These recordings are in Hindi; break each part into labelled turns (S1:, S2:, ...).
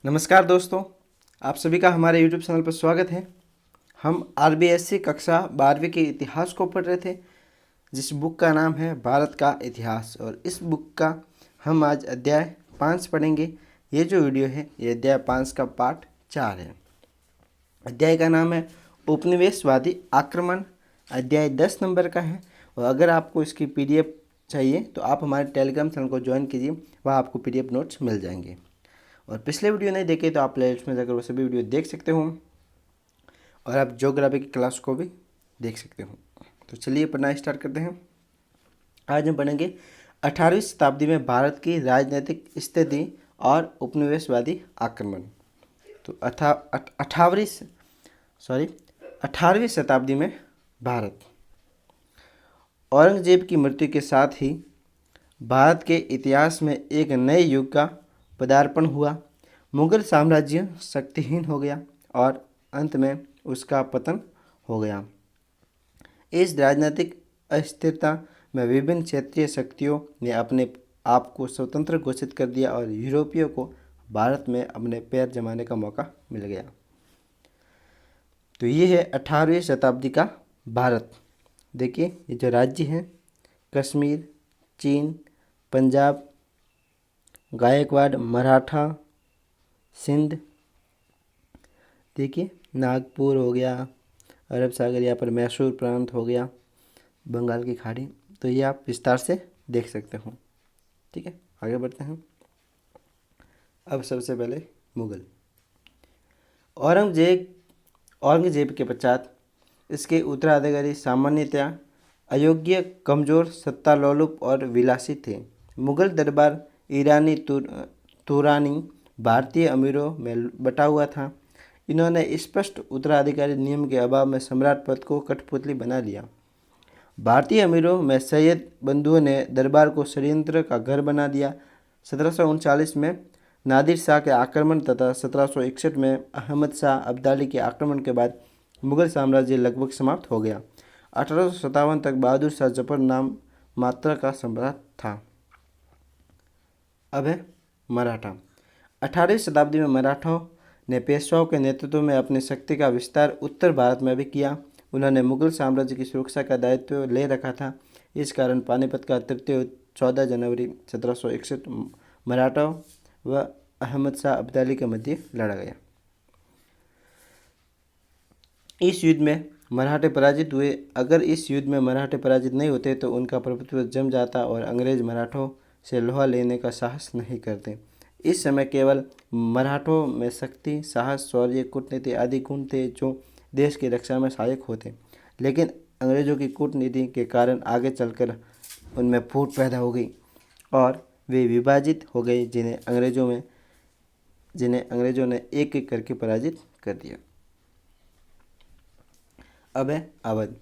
S1: नमस्कार दोस्तों, आप सभी का हमारे YouTube चैनल पर स्वागत है। हम RBSC कक्षा 12वीं के इतिहास को पढ़ रहे थे, जिस बुक का नाम है भारत का इतिहास। और इस बुक का हम आज अध्याय 5 पढ़ेंगे। ये जो वीडियो है ये अध्याय 5 का पार्ट 4 है। अध्याय का नाम है उपनिवेशवादी आक्रमण। अध्याय 10 नंबर का है। और अगर आपको इसकी PDF चाहिए तो आप हमारे टेलीग्राम चैनल को ज्वाइन कीजिए, वहाँ आपको PDF नोट्स मिल जाएंगे। और पिछले वीडियो नहीं देखे तो आप प्लेलिस्ट में जाकर वो सभी वीडियो देख सकते हो, और आप ज्योग्राफी की क्लास को भी देख सकते हो। तो चलिए पढ़ना स्टार्ट करते हैं। आज हम पढ़ेंगे 18वीं शताब्दी में भारत की राजनीतिक स्थिति और उपनिवेशवादी आक्रमण। तो 18वीं शताब्दी में भारत। औरंगजेब की मृत्यु के साथ ही भारत के इतिहास में एक नए युग का पदार्पण हुआ। मुगल साम्राज्य शक्तिहीन हो गया और अंत में उसका पतन हो गया। इस राजनीतिक अस्थिरता में विभिन्न क्षेत्रीय शक्तियों ने अपने आप को स्वतंत्र घोषित कर दिया और यूरोपियों को भारत में अपने पैर जमाने का मौका मिल गया। तो ये है 18वीं शताब्दी का भारत। देखिए, ये जो राज्य हैं कश्मीर, चीन, पंजाब, गायकवाड़, मराठा, सिंध, देखिए नागपुर हो गया, अरब सागर, यहाँ पर मैसूर प्रांत हो गया, बंगाल की खाड़ी। तो ये आप विस्तार से देख सकते हो। ठीक है, आगे बढ़ते हैं। अब सबसे पहले मुगल। औरंगजेब के पश्चात इसके उत्तराधिकारी सामान्यतया अयोग्य, कमज़ोर, सत्तालोलुप और विलासी थे। मुगल दरबार ईरानी, तुरानी, भारतीय अमीरों में बटा हुआ था। इन्होंने स्पष्ट उत्तराधिकारी नियम के अभाव में सम्राट पद को कठपुतली बना लिया। भारतीय अमीरों में सैयद बंधुओं ने दरबार को षड्यंत्र का घर बना दिया। 1739 में नादिर शाह के आक्रमण तथा 1761 में अहमद शाह अब्दाली के आक्रमण के बाद मुगल साम्राज्य लगभग समाप्त हो गया। 1857 तक बहादुर शाह जफर नाम मात्र का सम्राट था। अब है मराठा। 18वीं शताब्दी में मराठों ने पेशवाओं के नेतृत्व में अपनी शक्ति का विस्तार उत्तर भारत में भी किया। उन्होंने मुगल साम्राज्य की सुरक्षा का दायित्व ले रखा था। इस कारण पानीपत का तृतीय युद्ध 14 जनवरी 1761 मराठों व अहमद शाह अब्दाली के मध्य लड़ा गया। इस युद्ध में मराठे पराजित हुए। अगर इस युद्ध में मराठे पराजित नहीं होते तो उनका प्रभुत्व जम जाता और अंग्रेज मराठों से लोहा लेने का साहस नहीं करते। इस समय केवल मराठों में शक्ति, साहस, शौर्य, कूटनीति आदि गुण थे जो देश की रक्षा में सहायक होते, लेकिन अंग्रेज़ों की कूटनीति के कारण आगे चलकर उनमें फूट पैदा हो गई और वे विभाजित हो गए, जिन्हें अंग्रेज़ों ने एक एक करके पराजित कर दिया। अब है अवध।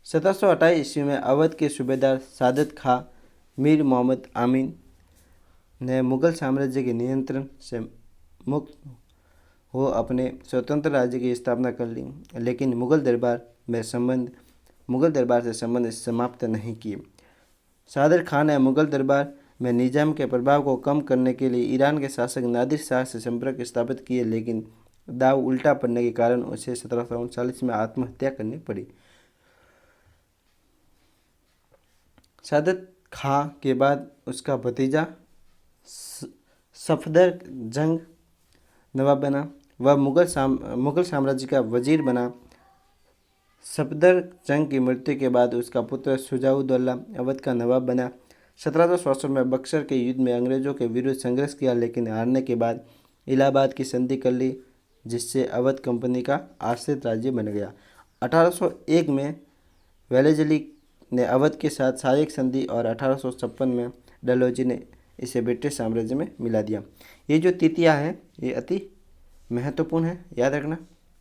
S1: 1728 ईस्वी में अवध के सूबेदार सादत खां मीर मोहम्मद आमीन ने मुगल साम्राज्य के नियंत्रण से मुक्त हो अपने स्वतंत्र राज्य की स्थापना कर ली, लेकिन मुगल दरबार से संबंध समाप्त नहीं किए। सादर खान ने मुगल दरबार में निजाम के प्रभाव को कम करने के लिए ईरान के शासक नादिर शाह से संपर्क स्थापित किए, लेकिन दाव उल्टा पड़ने के कारण उसे 1739 में आत्महत्या करनी पड़ी। सादत खां के बाद उसका भतीजा सफदर जंग नवाब बना। वह मुगल साम्राज्य का वजीर बना। सफदर जंग की मृत्यु के बाद उसका पुत्र शुजाउद्दौला अवध का नवाब बना। 1764 में बक्सर के युद्ध में अंग्रेजों के विरुद्ध संघर्ष किया, लेकिन हारने के बाद इलाहाबाद की संधि कर ली, जिससे अवध कंपनी का आश्रित राज्य बन गया। 1801 में वेलेजली ने अवध के साथ शारीरिक संधि और 1856 में डलहौजी ने इसे ब्रिटिश साम्राज्य में मिला दिया। ये जो तिथियां हैं ये अति महत्वपूर्ण है, याद रखना।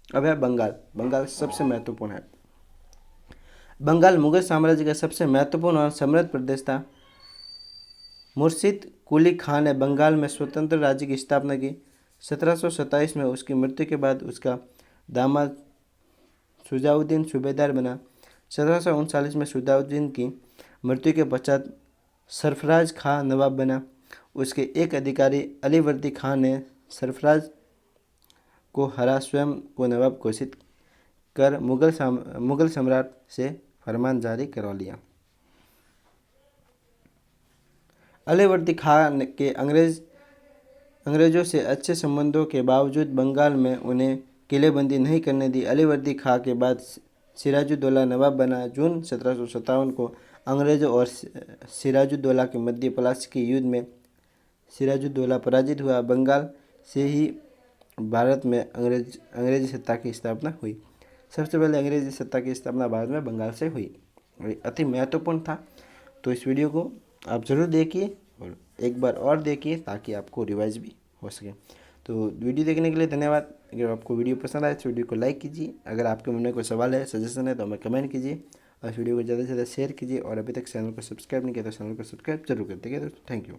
S1: अब है बंगाल। बंगाल सबसे महत्वपूर्ण है। बंगाल मुगल साम्राज्य का सबसे महत्वपूर्ण और समृद्ध प्रदेश था। मुर्शिद कुली खान ने बंगाल में स्वतंत्र राज्य की स्थापना की। 1727 में उसकी मृत्यु के बाद उसका दामाद शुजाउद्दीन सूबेदार बना। 1739 में शुजाउद्दीन की मृत्यु के पश्चात सरफराज खां नवाब बना। उसके एक अधिकारी अलीवर्दी खान ने सरफराज को हरा स्वयं को नवाब घोषित कर मुगल सम्राट से फरमान जारी करवा लिया। अलीवर्दी खान के अंग्रेज़ों से अच्छे संबंधों के बावजूद बंगाल में उन्हें किलेबंदी नहीं करने दी। अलीवर्दी खां के बाद सिराजुद्दौला नवाब बना। जून 1757 को अंग्रेज़ों और सिराजुद्दौला के मध्य पलासी के युद्ध में सिराजुद्दौला पराजित हुआ। बंगाल से ही भारत में अंग्रेजी सत्ता की स्थापना हुई। सबसे पहले अंग्रेजी सत्ता की स्थापना भारत में बंगाल से हुई। अति महत्वपूर्ण था, तो इस वीडियो को आप ज़रूर देखिए और एक बार और देखिए ताकि आपको रिवाइज भी हो सके। तो वीडियो देखने के लिए धन्यवाद। अगर आपको वीडियो पसंद आए तो वीडियो को लाइक कीजिए। अगर आपके मन में कोई सवाल है, सजेशन है तो हमें कमेंट कीजिए और इस वीडियो को ज़्यादा से ज़्यादा शेयर कीजिए। और अभी तक चैनल को सब्सक्राइब नहीं किया तो चैनल को सब्सक्राइब जरूर कर दीजिए दोस्तों। Thank you.